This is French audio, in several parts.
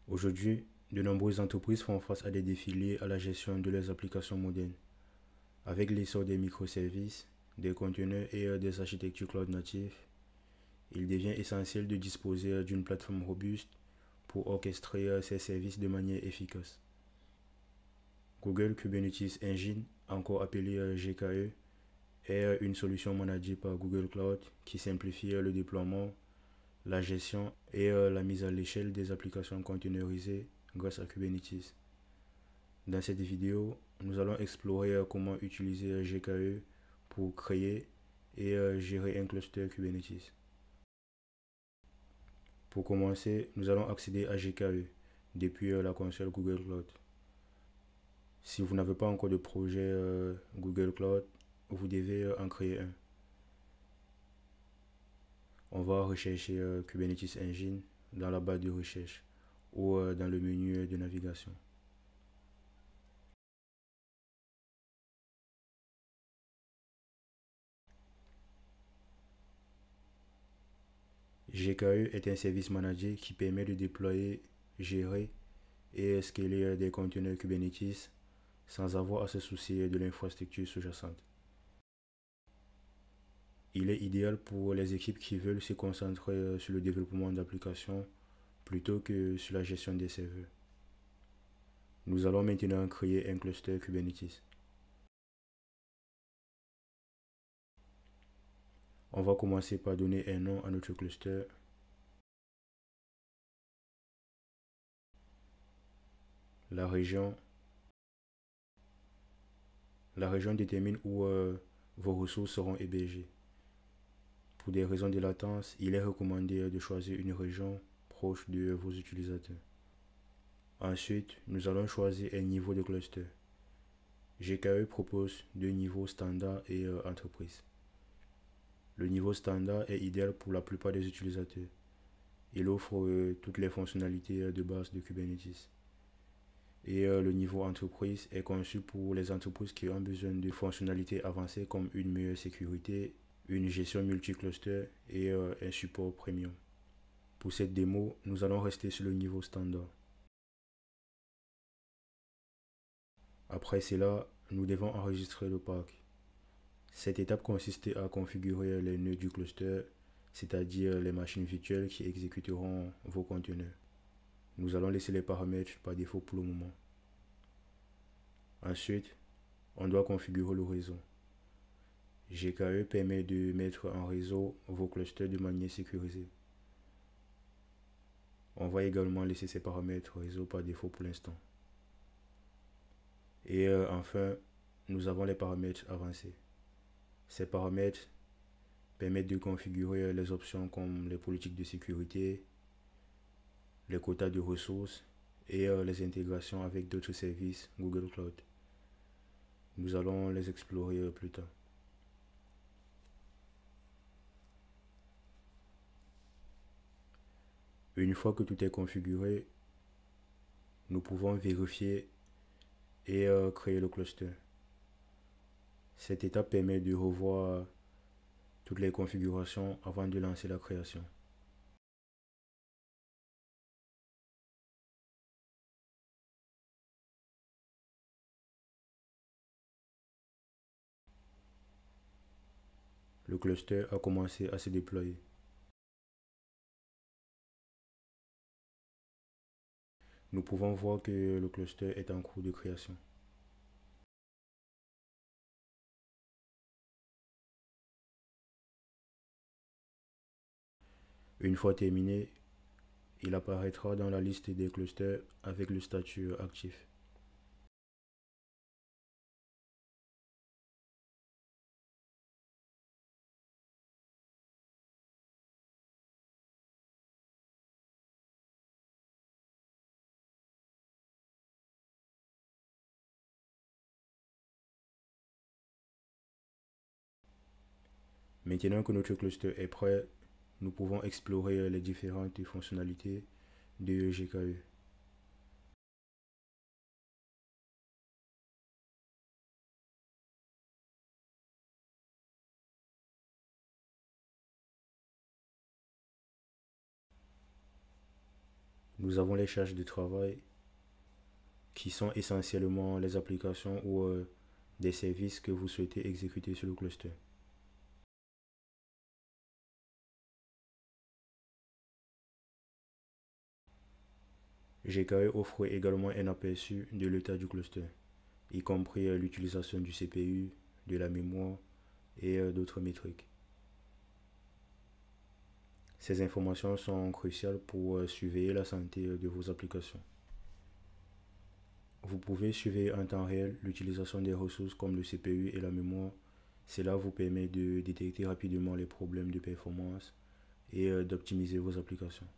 Aujourd'hui, de nombreuses entreprises font face à des défis liés à la gestion de leurs applications modernes. Avec l'essor des microservices, des conteneurs et des architectures cloud natives, il devient essentiel de disposer d'une plateforme robuste pour orchestrer ces services de manière efficace. Google Kubernetes Engine, encore appelé GKE, est une solution managée par Google Cloud qui simplifie le déploiement, la gestion et la mise à l'échelle des applications containerisées grâce à Kubernetes. Dans cette vidéo, nous allons explorer comment utiliser GKE pour créer et gérer un cluster Kubernetes. Pour commencer, nous allons accéder à GKE depuis la console Google Cloud. Si vous n'avez pas encore de projet Google Cloud, vous devez en créer un. On va rechercher Kubernetes Engine dans la barre de recherche ou dans le menu de navigation. GKE est un service manager qui permet de déployer, gérer et scaler des conteneurs Kubernetes sans avoir à se soucier de l'infrastructure sous-jacente. Il est idéal pour les équipes qui veulent se concentrer sur le développement d'applications plutôt que sur la gestion des serveurs. Nous allons maintenant créer un cluster Kubernetes. On va commencer par donner un nom à notre cluster. La région détermine où vos ressources seront hébergées. Pour des raisons de latence, il est recommandé de choisir une région proche de vos utilisateurs. Ensuite, nous allons choisir un niveau de cluster. GKE propose deux niveaux standard et entreprise. Le niveau standard est idéal pour la plupart des utilisateurs. Il offre toutes les fonctionnalités de base de Kubernetes. Et le niveau entreprise est conçu pour les entreprises qui ont besoin de fonctionnalités avancées comme une meilleure sécurité, une gestion multi-cluster et un support premium. Pour cette démo, nous allons rester sur le niveau standard. Après cela, nous devons enregistrer le parc. Cette étape consiste à configurer les nœuds du cluster, c'est-à-dire les machines virtuelles qui exécuteront vos conteneurs. Nous allons laisser les paramètres par défaut pour le moment. Ensuite, on doit configurer le réseau. GKE permet de mettre en réseau vos clusters de manière sécurisée. On va également laisser ces paramètres réseau par défaut pour l'instant. Et enfin, nous avons les paramètres avancés. Ces paramètres permettent de configurer les options comme les politiques de sécurité, les quotas de ressources et les intégrations avec d'autres services Google Cloud. Nous allons les explorer plus tard. Une fois que tout est configuré, nous pouvons vérifier et créer le cluster. Cette étape permet de revoir toutes les configurations avant de lancer la création. Le cluster a commencé à se déployer. Nous pouvons voir que le cluster est en cours de création. Une fois terminé, il apparaîtra dans la liste des clusters avec le statut actif. Maintenant que notre cluster est prêt, nous pouvons explorer les différentes fonctionnalités de GKE. Nous avons les charges de travail qui sont essentiellement les applications ou des services que vous souhaitez exécuter sur le cluster. GKE offre également un aperçu de l'état du cluster, y compris l'utilisation du CPU, de la mémoire et d'autres métriques. Ces informations sont cruciales pour surveiller la santé de vos applications. Vous pouvez suivre en temps réel l'utilisation des ressources comme le CPU et la mémoire. Cela vous permet de détecter rapidement les problèmes de performance et d'optimiser vos applications.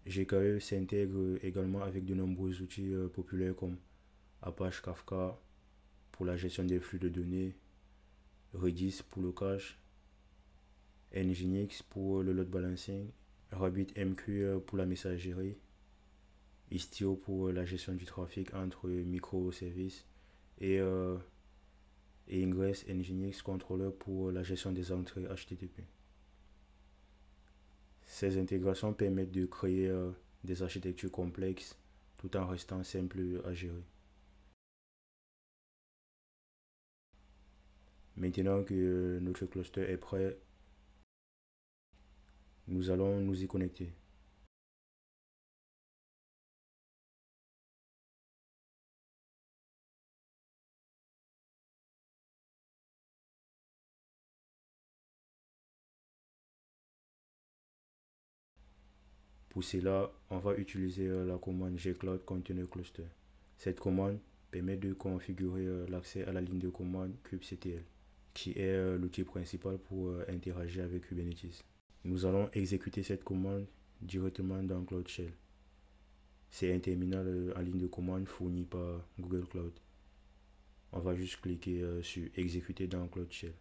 GKE s'intègre également avec de nombreux outils populaires comme Apache Kafka pour la gestion des flux de données, Redis pour le cache, Nginx pour le load balancing, RabbitMQ pour la messagerie, Istio pour la gestion du trafic entre microservices et Ingress Nginx Controller pour la gestion des entrées HTTP. Ces intégrations permettent de créer des architectures complexes tout en restant simples à gérer. Maintenant que notre cluster est prêt, nous allons nous y connecter. Pour cela, on va utiliser la commande gcloud container cluster. Cette commande permet de configurer l'accès à la ligne de commande kubectl, qui est l'outil principal pour interagir avec Kubernetes. Nous allons exécuter cette commande directement dans Cloud Shell. C'est un terminal en ligne de commande fourni par Google Cloud. On va juste cliquer sur exécuter dans Cloud Shell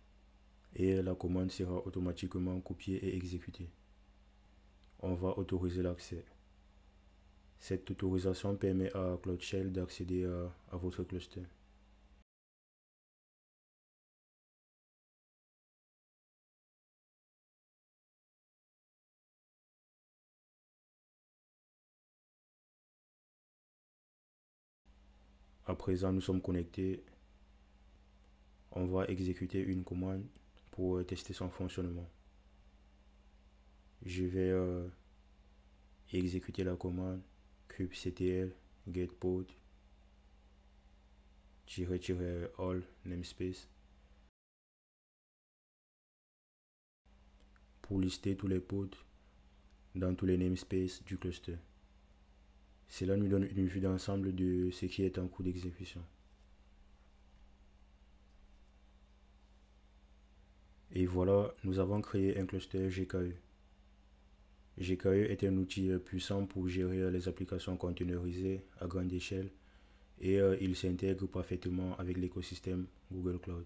et la commande sera automatiquement copiée et exécutée. On va autoriser l'accès. Cette autorisation permet à Cloud Shell d'accéder à votre cluster. À présent, nous sommes connectés. On va exécuter une commande pour tester son fonctionnement. Je vais exécuter la commande kubectl getPod -all namespace pour lister tous les pods dans tous les namespaces du cluster. Cela nous donne une vue d'ensemble de ce qui est en cours d'exécution. Et voilà, nous avons créé un cluster GKE. GKE est un outil puissant pour gérer les applications containerisées à grande échelle et il s'intègre parfaitement avec l'écosystème Google Cloud.